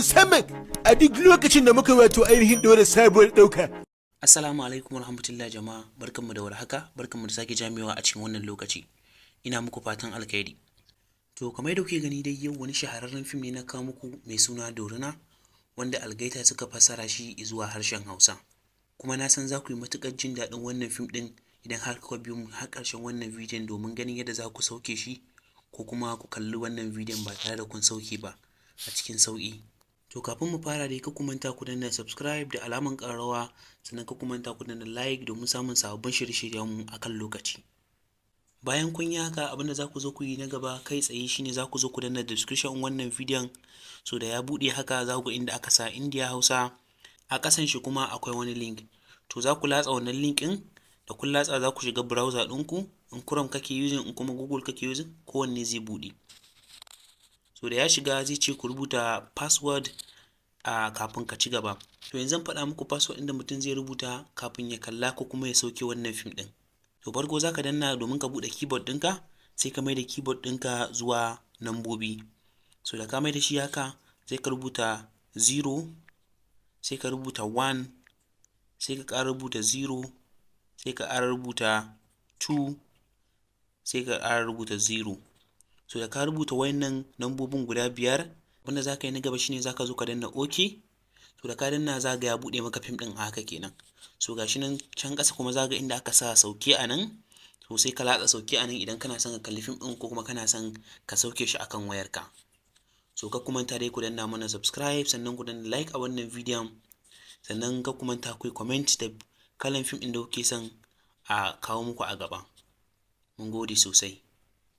musamman a duk lokacin da muka wato ainihin ɗora sabuwar ɗauka. Assalamu alaikum warahmatullahi jama'a, barkanmu da warhaka, barkanmu da sake jamewa a cikin wannan lokaci. Ina muku fatan alkhairi. To kamar yadda kuke gani dai yau wani shahararren fim ne na kawo muku mai suna Dorina, wanda algaita suka fassara shi zuwa harshen Hausa. Kuma na san za ku yi matuƙar jin daɗin wannan fim ɗin idan har kuka biyo mu har ƙarshen wannan bidiyon domin ganin yadda za ku sauke shi ko kuma ku kalli wannan bidiyon ba tare da kun sauke ba a cikin sauƙi. To kafin mu fara dai ka manta ku danna subscribe da alaman ƙararrawa, sannan ka manta ku danna like domin samun sababbin shirye-shiryen mu akan lokaci. Bayan kun yi haka, abin da za ku zo ku yi na gaba kai tsaye shine za ku zo ku danna description wannan bidiyon. So da ya buɗe haka za ku ga inda aka sa India Hausa, a ƙasan shi kuma akwai wani link. To za ku latsa wannan link ɗin, da kun latsa za ku shiga browser ɗinku, in Chrome kake using in kuma Google kake using, kowanne zai buɗe. So da ya shiga zai ce ku rubuta password kafin ka ci gaba. To yanzu zan faɗa muku password ɗin da mutum zai rubuta kafin ya kalla ko kuma ya sauke wannan fim ɗin. To farko za ka danna domin ka buɗe keyboard ɗinka, sai ka mai da keyboard ɗinka zuwa nambobi. So da ka mai da shi haka, sai ka rubuta 0, sai ka rubuta 1, sai ka ƙara rubuta 0, sai ka ƙara rubuta 2, sai ka ƙara rubuta 0. So da ka rubuta wayannan nambobin guda biyar, wanda za ka yi na gaba shine za ka zo ka danna OK. To da ka danna za ga ya buɗe maka fim ɗin a haka kenan. So gashi nan can ƙasa kuma za ga inda aka sa sauke a nan. To sai ka latsa sauke a nan idan kana son ka kalli fim ɗin ko kuma kana son ka sauke shi akan wayarka. So ka manta dai ku danna mana subscribe, sannan ku danna like a wannan bidiyon, sannan ka manta ku yi comment da kalan fim ɗin da kuke son a kawo muku a gaba. Mun gode sosai.